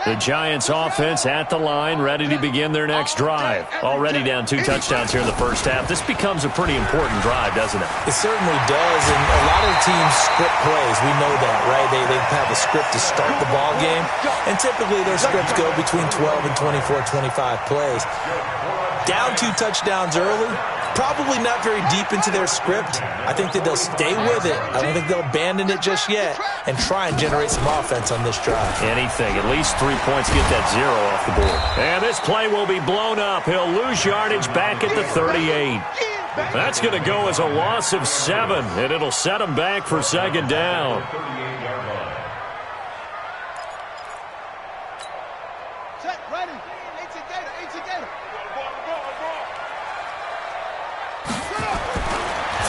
The Giants offense at the line, ready to begin their next drive. Already down 2 touchdowns here in the first half. This becomes a pretty important drive, doesn't it? It certainly does, and a lot of the teams script plays. We know that, right? They have a script to start the ball game, and typically their scripts go between 12 and 24, 25 plays. Down 2 touchdowns early, probably not very deep into their script. I think that they'll stay with it. I don't think they'll abandon it just yet and try and generate some offense on this drive. Anything. At least 3 points, get that 0 off the board. And this play will be blown up. He'll lose yardage back at the 38. That's going to go as a loss of 7, and it'll set him back for second down.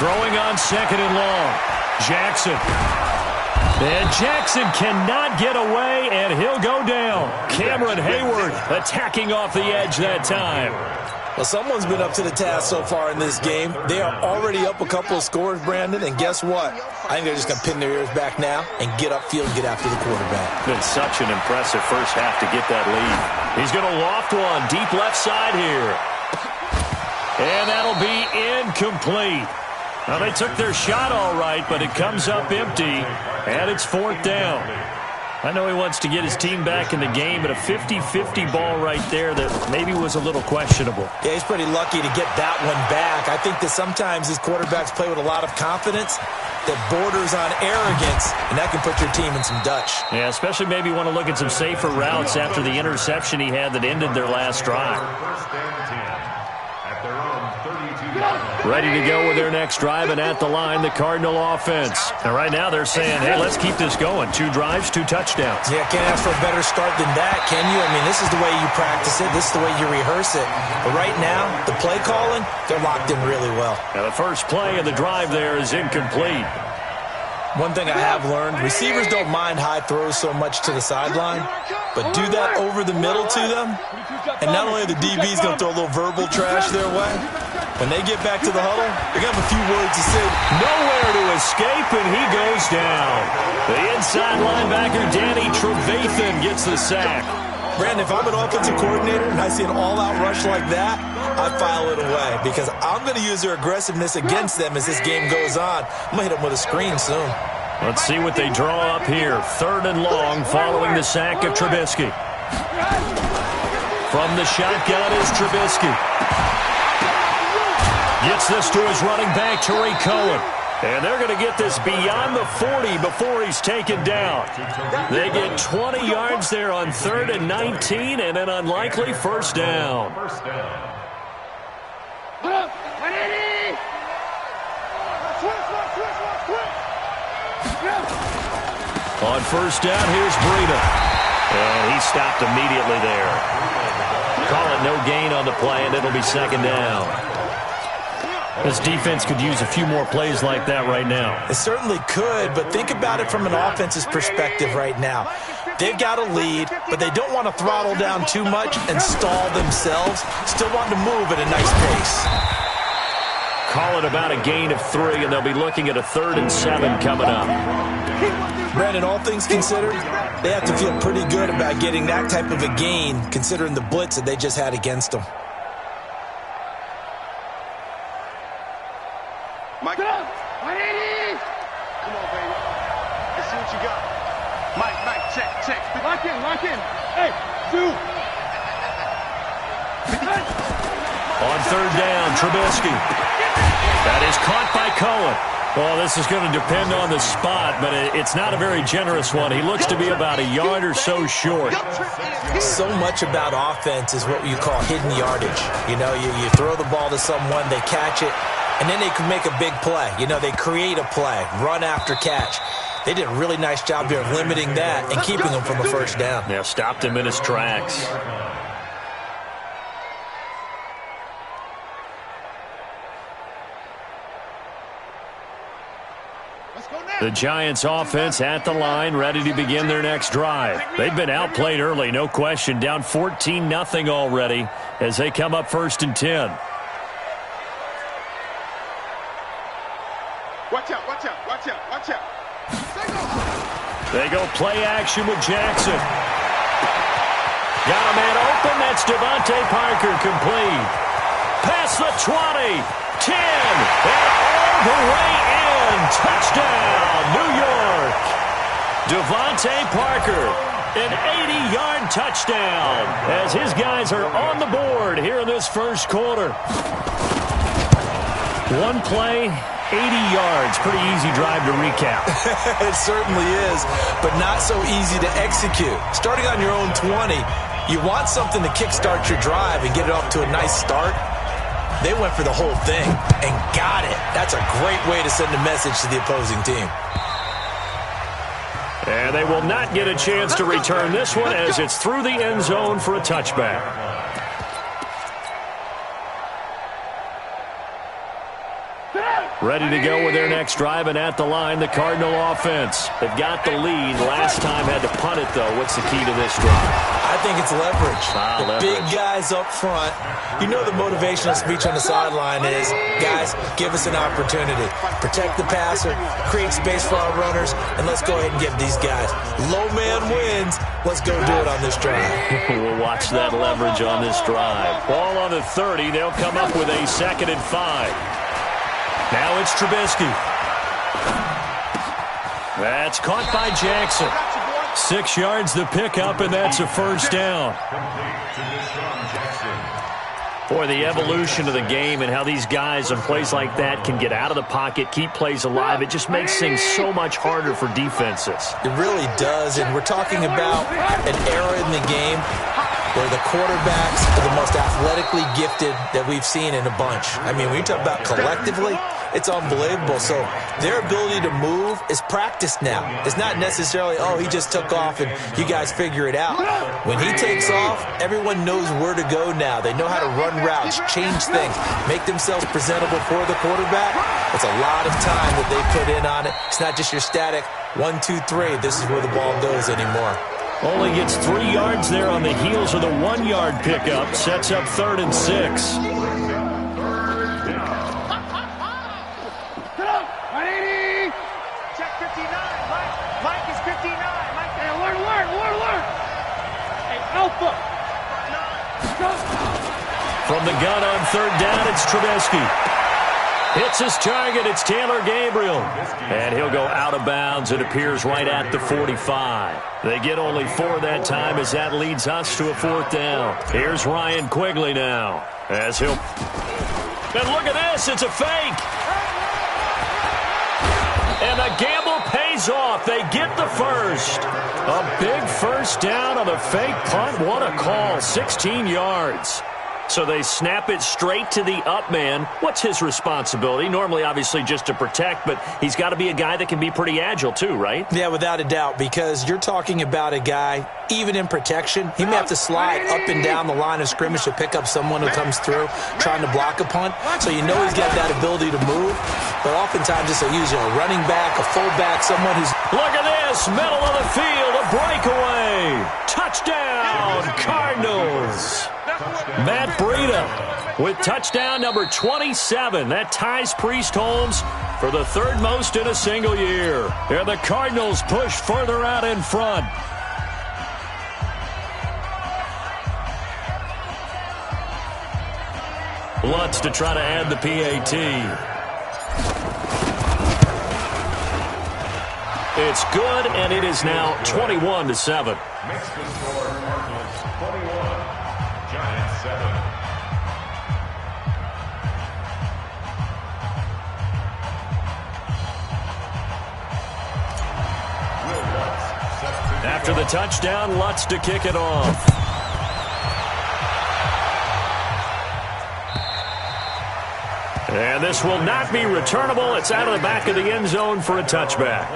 Throwing on second and long. Jackson. And Jackson cannot get away, and he'll go down. Cameron Hayward attacking off the edge that time. Well, someone's been up to the task so far in this game. They are already up a couple of scores, Brandon, and guess what? I think they're just going to pin their ears back now and get upfield and get after the quarterback. Been such an impressive first half to get that lead. He's going to loft one deep left side here. And that'll be incomplete. Well, they took their shot all right, but it comes up empty, and it's 4th down. I know he wants to get his team back in the game, but a 50-50 ball right there that maybe was a little questionable. Yeah, he's pretty lucky to get that one back. I think that sometimes these quarterbacks play with a lot of confidence that borders on arrogance, and that can put your team in some Dutch. Yeah, especially maybe want to look at some safer routes after the interception he had that ended their last drive. Ready to go with their next drive, and at the line, the Cardinal offense. And right now they're saying, hey, let's keep this going. 2 drives, 2 touchdowns. Yeah, can't ask for a better start than that, can you? I mean, this is the way you practice it. This is the way you rehearse it. But right now, the play calling, they're locked in really well. Now the first play of the drive there is incomplete. One thing I have learned, receivers don't mind high throws so much to the sideline, but do that over the middle to them, and not only are the DBs going to throw a little verbal trash their way, when they get back to the huddle, they're going to have a few words to say. Nowhere to escape, and he goes down. The inside linebacker, Danny Trevathan, gets the sack. Brandon, if I'm an offensive coordinator and I see an all-out rush like that, I file it away because I'm going to use their aggressiveness against them as this game goes on. I'm going to hit them with a screen soon. Let's see what they draw up here. 3rd and long following the sack of Trubisky. From the shotgun is Trubisky. Gets this to his running back, Tariq Cohen. And they're going to get this beyond the 40 before he's taken down. They get 20 yards there on 3rd and 19 and an unlikely first down. On first down, here's Breida. And he stopped immediately there. Call it no gain on the play, and it'll be second down. This defense could use a few more plays like that right now. It certainly could, but think about it from an offense's perspective right now. They've got a lead, but they don't want to throttle down too much and stall themselves. Still want to move at a nice pace. Call it about a gain of 3, and they'll be looking at a 3rd and 7 coming up. Brandon, all things considered, they have to feel pretty good about getting that type of a gain, considering the blitz that they just had against them. Mike. 180. Come on, baby. Let's see what you got. Mike, check. Lock in. Hey, dude. On 3rd down, Trubisky. That is caught by Cohen. Well, this is going to depend on the spot, but it's not a very generous one. He looks to be about a yard or so short. So much about offense is what you call hidden yardage. You know, you throw the ball to someone, they catch it, and then they can make a big play. You know, they create a play, run after catch. They did a really nice job here of limiting that and keeping him from a first down. Yeah, stopped him in his tracks. The Giants offense at the line, ready to begin their next drive. They've been outplayed early, no question, down 14-0 already as they come up 1st and 10. Watch out. They go play action with Jackson. Got a man open. That's Devontae Parker, complete. Past the 20, 10, and all the way in. Touchdown, New York. Devontae Parker, an 80-yard touchdown as his guys are on the board here in this first quarter. One play, 80 yards. Pretty easy drive to recap. It certainly is, but not so easy to execute. Starting on your own 20, you want something to kickstart your drive and get it off to a nice start. They went for the whole thing and got it. That's a great way to send a message to the opposing team. And they will not get a chance to return this one as it's through the end zone for a touchback. Ready to go with their next drive, and at the line, the Cardinal offense. They've got the lead. Last time had to punt it, though. What's the key to this drive? I think it's leverage. Leverage. Big guys up front. You know the motivational speech on the sideline is, guys, give us an opportunity. Protect the passer, create space for our runners, and let's go ahead and give these guys. Low man wins. Let's go do it on this drive. We'll watch that leverage on this drive. Ball on the 30. They'll come up with a 2nd and 5. Now it's Trubisky. That's caught by Jackson. 6 yards the pickup, and that's a first down. Boy, the evolution of the game and how these guys on plays like that can get out of the pocket, keep plays alive, it just makes things so much harder for defenses. It really does, and we're talking about an era in the game where the quarterbacks are the most athletically gifted that we've seen in a bunch. I mean, when you talk about collectively, it's unbelievable. So their ability to move is practiced now. It's not necessarily, oh, he just took off and you guys figure it out. When he takes off, everyone knows where to go now. They know how to run routes, change things, make themselves presentable for the quarterback. It's a lot of time that they put in on it. It's not just your static 1, 2, 3. This is where the ball goes anymore. Only gets 3 yards there on the heels of the 1-yard pickup. Sets up 3rd and 6. Check 59. Mike is 59. Mike, hey, alert. Hey, Alpha. From the gun on 3rd down, it's Trubisky. Hits his target. It's Taylor Gabriel. And he'll go out of bounds. It appears right at the 45. They get only 4 that time as that leads us to a 4th down. Here's Ryan Quigley now as he'll... And look at this. It's a fake. And the gamble pays off. They get the first. A big first down on a fake punt. What a call. 16 yards. So they snap it straight to the up man. What's his responsibility? Normally, obviously, just to protect, but he's got to be a guy that can be pretty agile too, right? Yeah, without a doubt, because you're talking about a guy, even in protection, he may have to slide up and down the line of scrimmage to pick up someone who comes through trying to block a punt. So you know he's got that ability to move, but oftentimes it's a running back, a fullback, someone who's... Look at this, middle of the field, a breakaway. Touchdown, Cardinals. Matt Breida with touchdown number 27. That ties Priest Holmes for the 3rd most in a single year. And the Cardinals push further out in front. Lutz to try to add the PAT. It's good, and it is now 21-7. After the touchdown, Lutz to kick it off. And this will not be returnable. It's out of the back of the end zone for a touchback.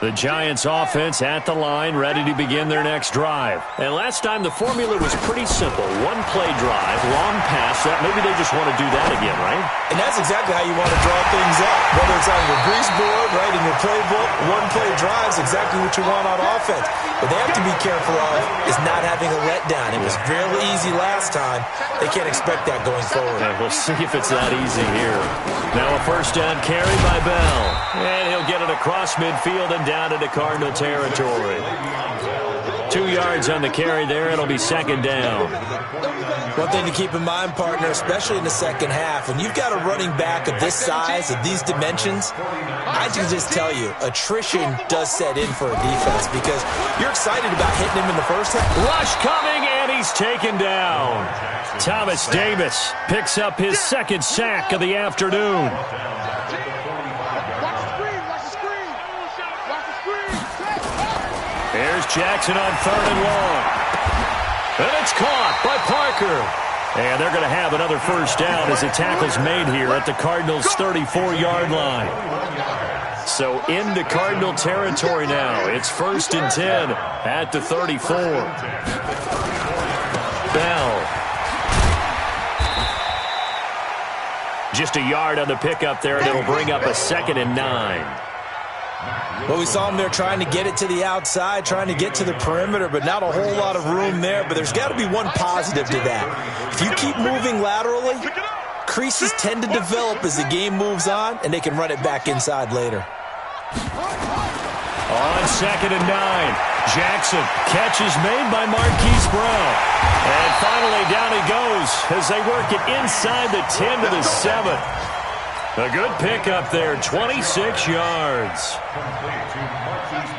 The Giants offense at the line, ready to begin their next drive. And last time the formula was pretty simple. 1-play drive, long pass. Maybe they just want to do that again, right? And that's exactly how you want to draw things up. Whether it's on your grease board, right, in your playbook, 1-play drives, exactly what you want on offense. What they have to be careful of is not having a letdown. It was fairly easy last time. They can't expect that going forward. And we'll see if it's that easy here. Now a first down carry by Bell. And he'll get it across midfield and down into Cardinal territory. 2 yards on the carry there. It'll be second down. One thing to keep in mind, partner, especially in the second half, when you've got a running back of this size, of these dimensions, I can just tell you, attrition does set in for a defense because you're excited about hitting him in the first half. Rush coming, and he's taken down. Thomas Davis picks up his second sack of the afternoon. Here's Jackson on 3rd and long. And it's caught by Parker. And they're going to have another first down as the tackle's made here at the Cardinals' 34-yard line. So into Cardinal territory now. It's 1st and 10 at the 34. Bell. Just a yard on the pickup there, and it'll bring up a 2nd and 9. Well, we saw him there trying to get it to the outside, trying to get to the perimeter, but not a whole lot of room there. But there's got to be one positive to that. If you keep moving laterally, creases tend to develop as the game moves on, and they can run it back inside later. On 2nd and 9, Jackson. Catch is made by Marquise Brown. And finally down he goes as they work it inside the 10 to the 7. A good pickup there, 26 yards.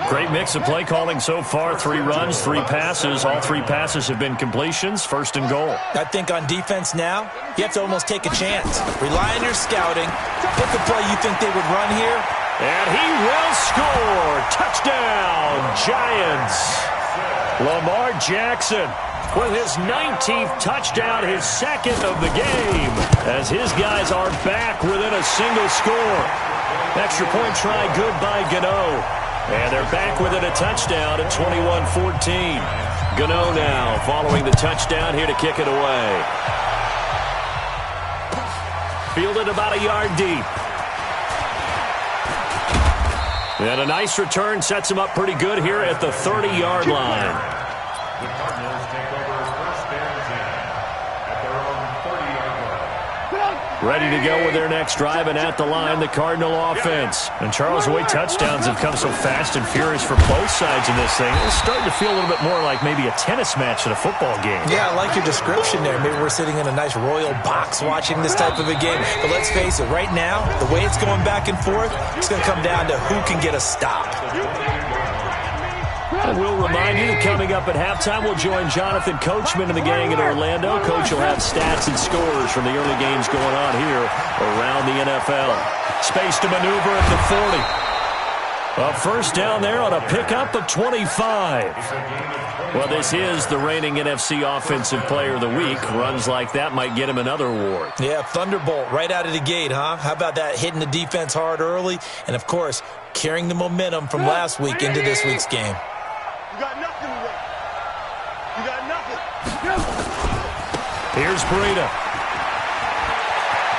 Great mix of play calling so far. 3 runs, 3 passes. All 3 passes have been completions. 1st and goal. I think on defense now, you have to almost take a chance. Rely on your scouting. Pick a play you think they would run here. And he will score. Touchdown, Giants. Lamar Jackson with his 19th touchdown, his 2nd of the game, as his guys are back within a single score. Extra point try good by Gano. And they're back within a touchdown at 21-14. Gano now following the touchdown here to kick it away. Fielded about a yard deep. And a nice return sets him up pretty good here at the 30-yard line. The Cardinals take over 1st and 10 at their own 30-yard line. Ready to go with their next drive, and at the line, the Cardinal offense. And Charles, the way touchdowns have come so fast and furious for both sides in this thing, it's starting to feel a little bit more like maybe a tennis match at a football game. Yeah, I like your description there. Maybe we're sitting in a nice royal box watching this type of a game. But let's face it, right now, the way it's going back and forth, it's going to come down to who can get a stop. And we'll remind you, coming up at halftime, we'll join Jonathan Coachman and the gang in Orlando. Coach will have stats and scores from the early games going on here around the NFL. Space to maneuver at the 40. A first down there on a pickup of 25. Well, this is the reigning NFC Offensive Player of the Week. Runs like that might get him another award. Yeah, thunderbolt right out of the gate, huh? How about that, hitting the defense hard early? And, of course, carrying the momentum from last week into this week's game. You got nothing today. You got nothing. Here's Breida.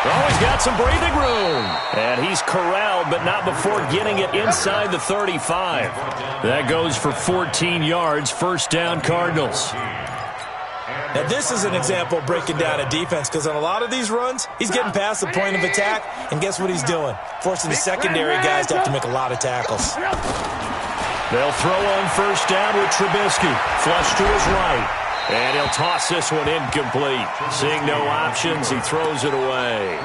Oh, he's got some breathing room. And he's corralled, but not before getting it inside the 35. That goes for 14 yards. First down, Cardinals. Now, this is an example of breaking down a defense, because on a lot of these runs, he's getting past the point of attack, and guess what he's doing? Forcing the secondary guys to have to make a lot of tackles. They'll throw on first down with Trubisky. Flush to his right. And he'll toss this one incomplete. Seeing no options, he throws it away.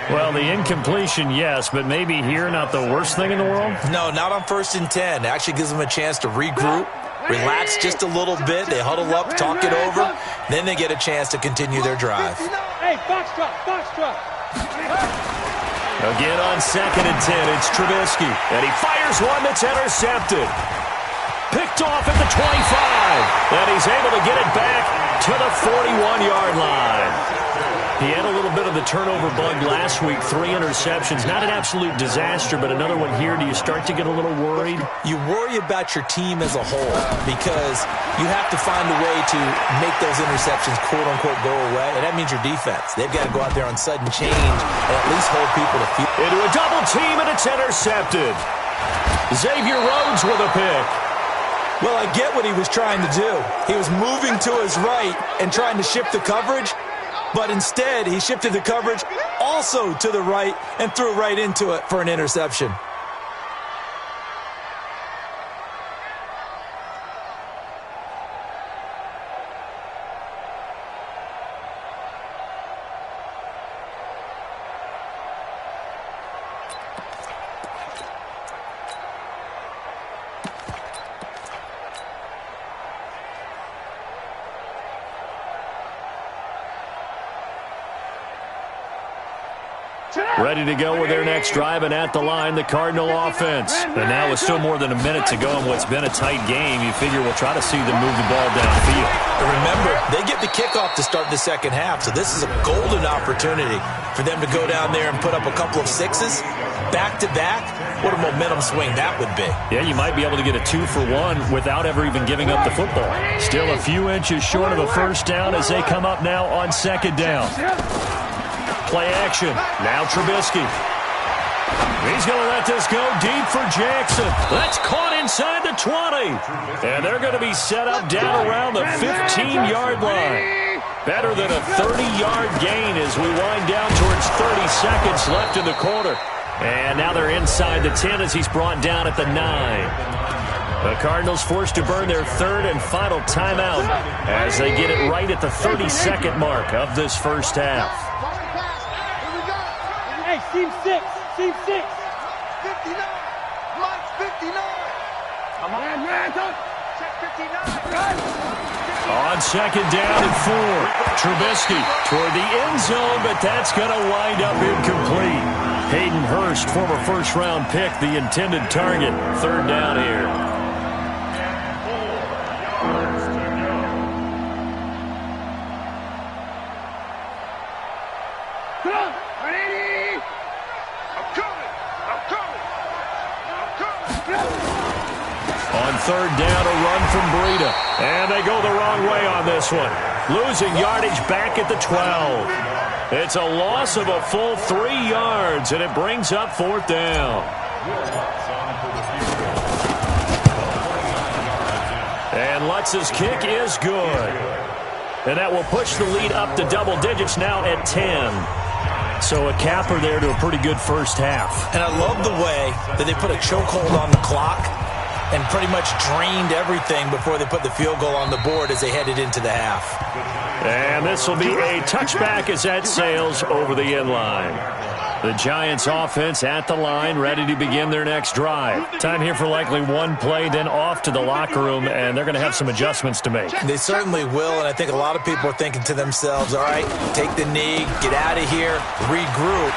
Well, the incompletion, yes, but maybe here not the worst thing in the world? No, not on 1st and 10. It actually gives them a chance to regroup, relax just a little bit. They huddle up, talk it over. Then they get a chance to continue their drive. Hey, box drop, box drop. Again on 2nd and 10, it's Trubisky. And he fires one that's intercepted. Picked off at the 25. And he's able to get it back to the 41-yard line. He had a little bit of the turnover bug last week, 3 interceptions. Not an absolute disaster, but another one here. Do you start to get a little worried? You worry about your team as a whole because you have to find a way to make those interceptions, quote-unquote, go away, and that means your defense. They've got to go out there on sudden change and at least hold people to feet. Into a double team, and it's intercepted. Xavier Rhodes with a pick. Well, I get what he was trying to do. He was moving to his right and trying to shift the coverage, but instead he shifted the coverage also to the right and threw right into it for an interception. Ready to go with their next drive, and at the line, the Cardinal offense. And now with still more than a minute to go in what's been a tight game, you figure we'll try to see them move the ball downfield. Remember, they get the kickoff to start the second half, so this is a golden opportunity for them to go down there and put up a couple of sixes back-to-back. What a momentum swing that would be. Yeah, you might be able to get a 2-for-1 without ever even giving up the football. Still a few inches short of a first down as they come up now on second down. Play action. Now Trubisky. He's going to let this go deep for Jackson. That's caught inside the 20. And they're going to be set up down around the 15-yard line. Better than a 30-yard gain as we wind down towards 30 seconds left in the quarter. And now they're inside the 10 as he's brought down at the 9. The Cardinals forced to burn their third and final timeout as they get it right at the 30-second mark of this first half. Hey, team 6. Team 6. 59. Mike, 59. Come on, man. Check 59. On second down and 4. Trubisky toward the end zone, but that's going to wind up incomplete. Hayden Hurst, former first-round pick, the intended target. Third down here. On third down, a run from Breida. And they go the wrong way on this one. Losing yardage back at the 12. It's a loss of a full 3 yards, and it brings up fourth down. And Lutz's kick is good. And that will push the lead up to double digits now at 10. So a capper there to a pretty good first half. And I love the way that they put a chokehold on the clock and pretty much drained everything before they put the field goal on the board as they headed into the half. And this will be a touchback as that sails over the end line. The Giants offense at the line, ready to begin their next drive. Time here for likely one play, then off to the locker room, and they're going to have some adjustments to make. They certainly will, and I think a lot of people are thinking to themselves, all right, take the knee, get out of here, regroup.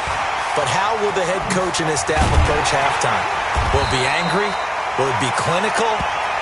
But how will the head coach and his staff approach halftime? Will it be angry? Will it be clinical?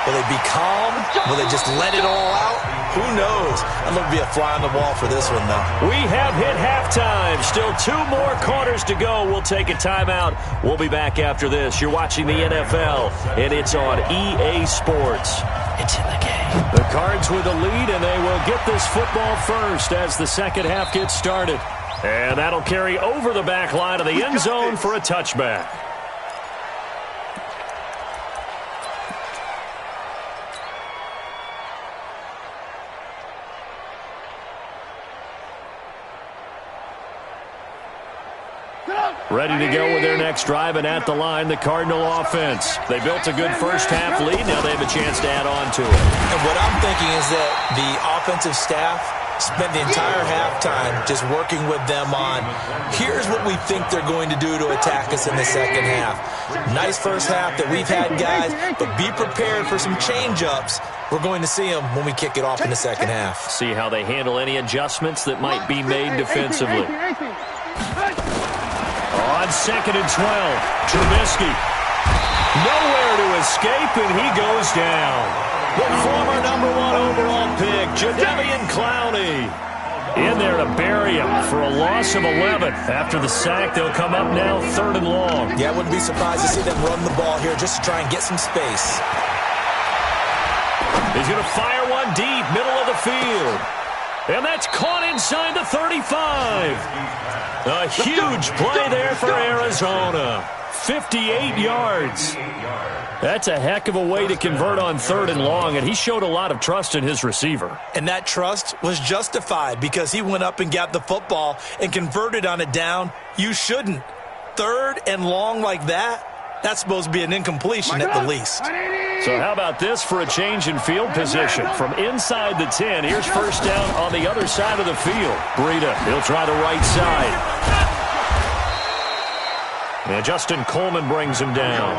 Will they be calm? Will they just let it all out? Who knows? I'm going to be a fly on the wall for this one, though. We have hit halftime. Still 2 more quarters to go. We'll take a timeout. We'll be back after this. You're watching the NFL, and it's on EA Sports. It's in the game. The Cards with the lead, and they will get this football first as the second half gets started. And that'll carry over the back line of the end zone for a touchback. Ready to go with their next drive, and at the line, the Cardinal offense. They built a good first-half lead. Now they have a chance to add on to it. And what I'm thinking is that the offensive staff spent the entire halftime just working with them on, here's what we think they're going to do to attack us in the second half. Nice first half that we've had, guys, but be prepared for some change-ups. We're going to see them when we kick it off in the second half. See how they handle any adjustments that might be made defensively. On second and 12, Trubisky. Nowhere to escape, and he goes down. The former #1 overall pick, Jadeveon Clowney. In there to bury him for a loss of 11. After the sack, they'll come up now 3rd and long. Yeah, I wouldn't be surprised to see them run the ball here just to try and get some space. He's going to fire one deep, middle of the field. And that's caught inside the 35. A huge play there for Arizona. 58 yards. That's a heck of a way to convert on 3rd and long, and he showed a lot of trust in his receiver. And that trust was justified because he went up and got the football and converted on a down. You shouldn't. 3rd and long like that, that's supposed to be an incompletion at the least. So how about this for a change in field position? From inside the 10, here's first down on the other side of the field. Breida, he'll try the right side. And Justin Coleman brings him down.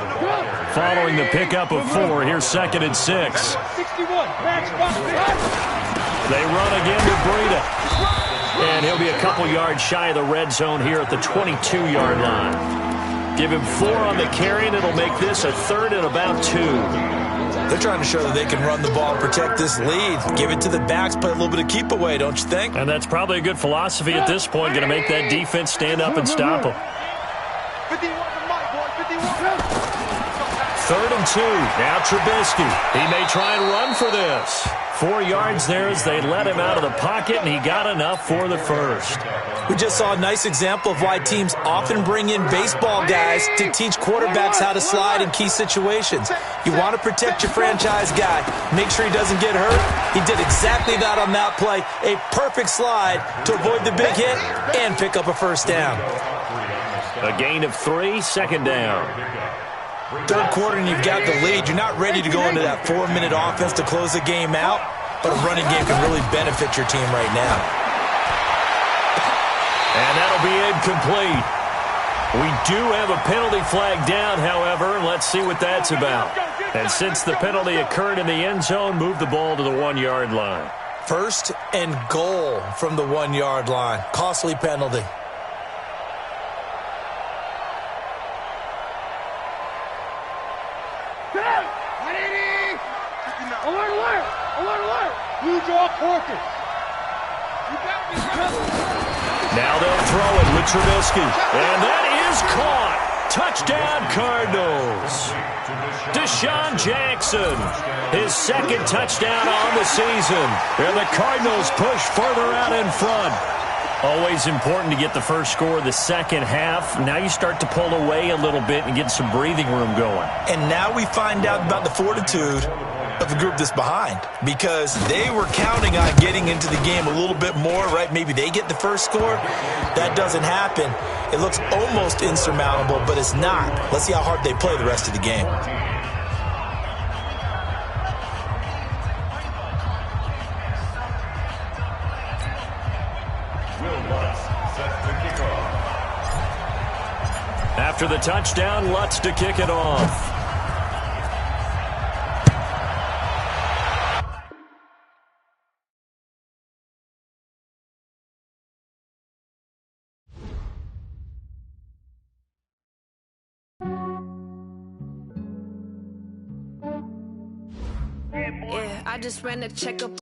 Following the pickup of 4, here's 2nd and 6. They run again to Breida. And he'll be a couple yards shy of the red zone here at the 22-yard line. Give him 4 on the carry, and it'll make this a 3rd and about 2. They're trying to show that they can run the ball and protect this lead. Give it to the backs, play a little bit of keep away, don't you think? And that's probably a good philosophy at this point, going to make that defense stand up and stop them. 3rd and 2. Now Trubisky. He may try and run for this. 4 yards there as they let him out of the pocket, and he got enough for the first. We just saw a nice example of why teams often bring in baseball guys to teach quarterbacks how to slide in key situations. You want to protect your franchise guy. Make sure he doesn't get hurt. He did exactly that on that play. A perfect slide to avoid the big hit and pick up a first down. A gain of 3, 2nd down. 3rd quarter and you've got the lead. You're not ready to go into that 4-minute offense to close the game out, but a running game can really benefit your team right now. And that'll be incomplete. We do have a penalty flag down, however, and let's see what that's about. And since the penalty occurred in the end zone, move the ball to the 1-yard line. 1st and goal from the 1-yard line. Costly penalty. Alert, alert! Alert, alert! You draw focus. Now they'll throw it with Trubisky. And that is caught. Touchdown, Cardinals. Deshaun Jackson, his 2nd touchdown on the season. And the Cardinals push further out in front. Always important to get the first score the second half. Now you start to pull away a little bit and get some breathing room going. And now we find out about the fortitude of the group that's behind, because they were counting on getting into the game a little bit more, right? Maybe they get the first score. That doesn't happen. It looks almost insurmountable, but it's not. Let's see how hard they play the rest of the game. After the touchdown, Lutz to kick it off. Yeah, I just ran a checkup.